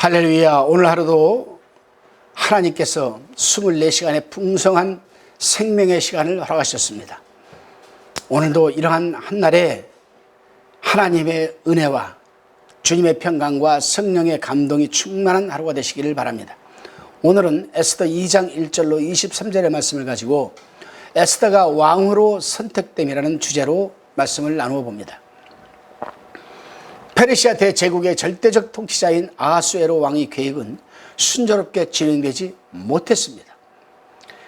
할렐루야. 오늘 하루도 하나님께서 24시간의 풍성한 생명의 시간을 허락하셨습니다. 오늘도 이러한 한날에 하나님의 은혜와 주님의 평강과 성령의 감동이 충만한 하루가 되시기를 바랍니다. 오늘은 에스더 2장 1절로 23절의 말씀을 가지고 에스더가 왕으로 선택됨이라는 주제로 말씀을 나누어 봅니다. 페르시아 대제국의 절대적 통치자인 아하수에로 왕의 계획은 순조롭게 진행되지 못했습니다.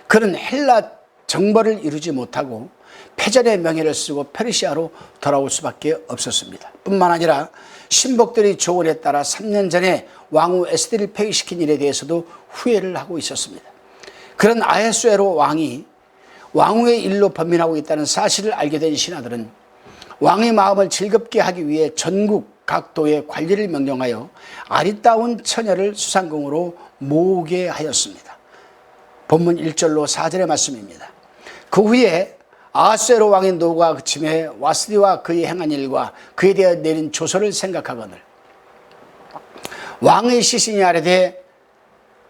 그는 헬라 정벌을 이루지 못하고 패전의 명예를 쓰고 페르시아로 돌아올 수밖에 없었습니다. 뿐만 아니라 신복들의 조언에 따라 3년 전에 왕후 에스더를 폐위시킨 일에 대해서도 후회를 하고 있었습니다. 그런 아하수에로 왕이 왕후의 일로 번민하고 있다는 사실을 알게 된 신하들은 왕의 마음을 즐겁게 하기 위해 전국 각도의 관리를 명령하여 아리따운 처녀를 수상궁으로 모으게 하였습니다. 본문 1절로 4절의 말씀입니다. 그 후에 아하수에로 왕의 노고가 그침에 와스디와 그의 행한 일과 그에 대해 내린 조서를 생각하거늘 왕의 시신이 아래되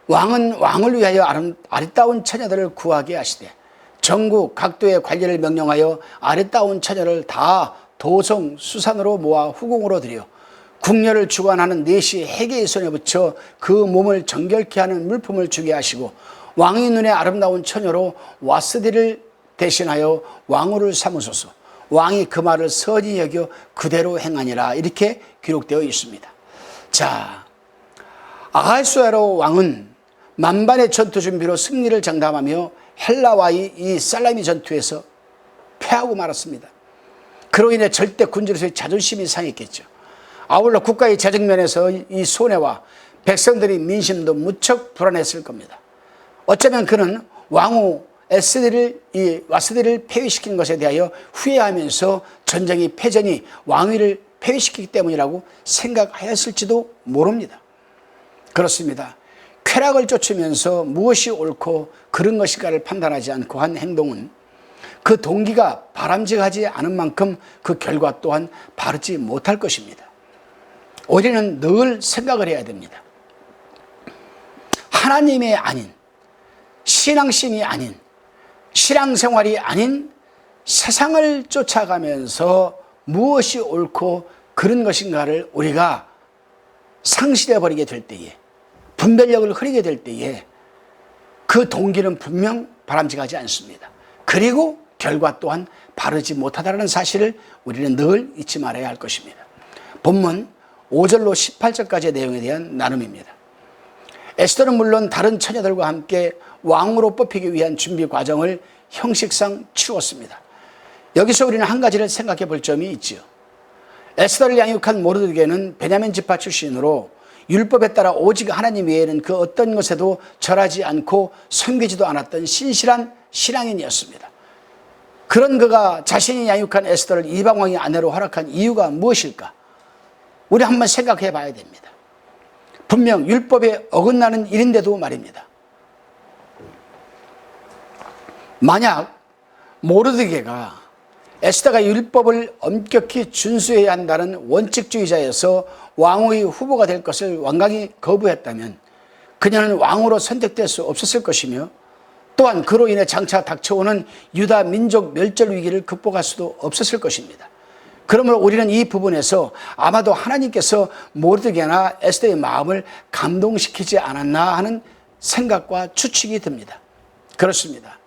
왕은 왕을 위하여 아리따운 처녀들을 구하게 하시되 전국 각도의 관리를 명령하여 아리따운 처녀를 다 도성 수산으로 모아 후궁으로 들여 궁녀를 주관하는 넷이 해계의 손에 붙여 그 몸을 정결케 하는 물품을 주게 하시고 왕의 눈에 아름다운 처녀로 와스디를 대신하여 왕후를 삼으소서. 왕이 그 말을 선히 여겨 그대로 행하니라. 이렇게 기록되어 있습니다. 자, 아하수에로 왕은 만반의 전투 준비로 승리를 장담하며 헬라와의 이 살라미 전투에서 패하고 말았습니다. 그로 인해 절대 군주로서의 자존심이 상했겠죠. 아울러 국가의 재정면에서 이 손해와 백성들의 민심도 무척 불안했을 겁니다. 어쩌면 그는 왕후 와스디를 폐위시킨 것에 대하여 후회하면서 전쟁의 패전이 왕위를 폐위시키기 때문이라고 생각하였을지도 모릅니다. 그렇습니다. 쾌락을 쫓으면서 무엇이 옳고 그른 것인가를 판단하지 않고 한 행동은 그 동기가 바람직하지 않은 만큼 그 결과 또한 바르지 못할 것입니다. 우리는 늘 생각을 해야 됩니다. 하나님의 아닌, 신앙심이 아닌, 신앙생활이 아닌 세상을 쫓아가면서 무엇이 옳고 그른 것인가를 우리가 상실해버리게 될 때에, 분별력을 흐리게 될 때에 그 동기는 분명 바람직하지 않습니다. 그리고 결과 또한 바르지 못하다는 사실을 우리는 늘 잊지 말아야 할 것입니다. 본문 5절로 18절까지의 내용에 대한 나눔입니다. 에스더는 물론 다른 처녀들과 함께 왕으로 뽑히기 위한 준비 과정을 형식상 치루었습니다. 여기서 우리는 한 가지를 생각해 볼 점이 있지요. 에스더를 양육한 모르드게는 베냐민 지파 출신으로 율법에 따라 오직 하나님 외에는 그 어떤 것에도 절하지 않고 섬기지도 않았던 신실한 신앙인이었습니다. 그런 그가 자신이 양육한 에스더를 이방왕의 아내로 허락한 이유가 무엇일까? 우리 한번 생각해 봐야 됩니다. 분명 율법에 어긋나는 일인데도 말입니다. 만약 모르드게가 에스더가 율법을 엄격히 준수해야 한다는 원칙주의자여서 왕후의 후보가 될 것을 완강히 거부했다면 그녀는 왕으로 선택될 수 없었을 것이며 또한 그로 인해 장차 닥쳐오는 유다 민족 멸절 위기를 극복할 수도 없었을 것입니다. 그러므로 우리는 이 부분에서 아마도 하나님께서 모르드게나 에스더의 마음을 감동시키지 않았나 하는 생각과 추측이 듭니다. 그렇습니다.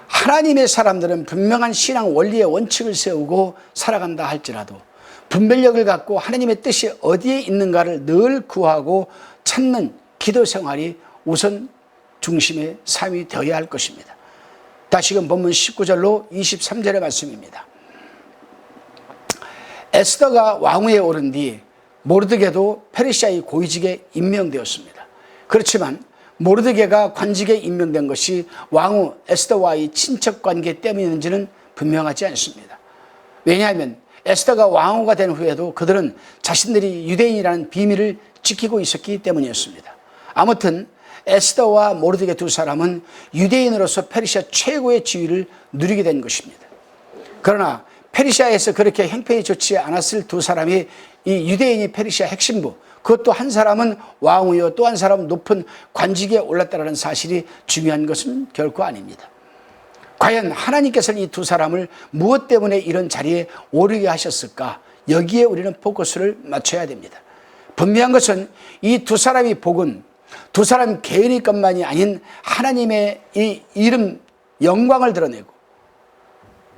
하나님의 사람들은 분명한 신앙 원리의 원칙을 세우고 살아간다 할지라도 분별력을 갖고 하나님의 뜻이 어디에 있는가를 늘 구하고 찾는 기도 생활이 우선 중심의 삶이 되어야 할 것입니다. 다시금 본문 19절로 23절의 말씀입니다. 에스더가 왕위에 오른 뒤 모르드게도 페르시아의 고위직에 임명되었습니다. 그렇지만 모르드게가 관직에 임명된 것이 왕후 에스더와의 친척 관계 때문인지는 분명하지 않습니다. 왜냐하면 에스더가 왕후가 된 후에도 그들은 자신들이 유대인이라는 비밀을 지키고 있었기 때문이었습니다. 아무튼 에스더와 모르드게 두 사람은 유대인으로서 페르시아 최고의 지위를 누리게 된 것입니다. 그러나 페르시아에서 그렇게 형편이 좋지 않았을 두 사람이 이 유대인이 페르시아 핵심부 그것도 한 사람은 왕이요 또 한 사람은 높은 관직에 올랐다는 사실이 중요한 것은 결코 아닙니다. 과연 하나님께서는 이 두 사람을 무엇 때문에 이런 자리에 오르게 하셨을까? 여기에 우리는 포커스를 맞춰야 됩니다. 분명한 것은 이 두 사람이 복은 두 사람 개인의 것만이 아닌 하나님의 이 이름 영광을 드러내고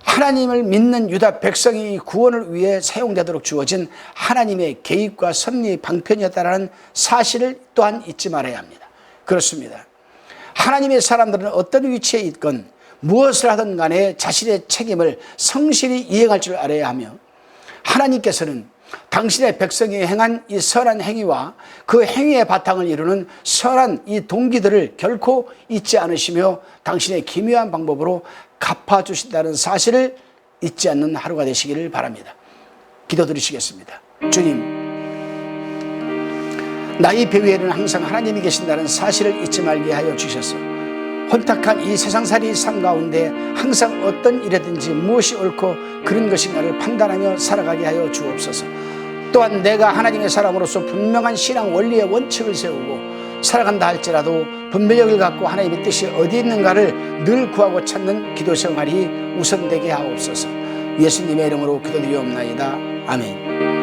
하나님을 믿는 유다 백성이 구원을 위해 사용되도록 주어진 하나님의 개입과 섭리의 방편이었다는 사실을 또한 잊지 말아야 합니다. 그렇습니다. 하나님의 사람들은 어떤 위치에 있건 무엇을 하든 간에 자신의 책임을 성실히 이행할 줄 알아야 하며 하나님께서는 당신의 백성이 행한 이 선한 행위와 그 행위의 바탕을 이루는 선한 이 동기들을 결코 잊지 않으시며 당신의 기묘한 방법으로 갚아주신다는 사실을 잊지 않는 하루가 되시기를 바랍니다. 기도드리시겠습니다. 주님, 나의 배후에는 항상 하나님이 계신다는 사실을 잊지 말게 하여 주셔서 혼탁한 이 세상살이 삶 가운데 항상 어떤 일이든지 무엇이 옳고 그런 것인가를 판단하며 살아가게 하여 주옵소서. 또한 내가 하나님의 사람으로서 분명한 신앙 원리의 원칙을 세우고 살아간다 할지라도 분별력을 갖고 하나님의 뜻이 어디 있는가를 늘 구하고 찾는 기도 생활이 우선되게 하옵소서. 예수님의 이름으로 기도드리옵나이다. 아멘.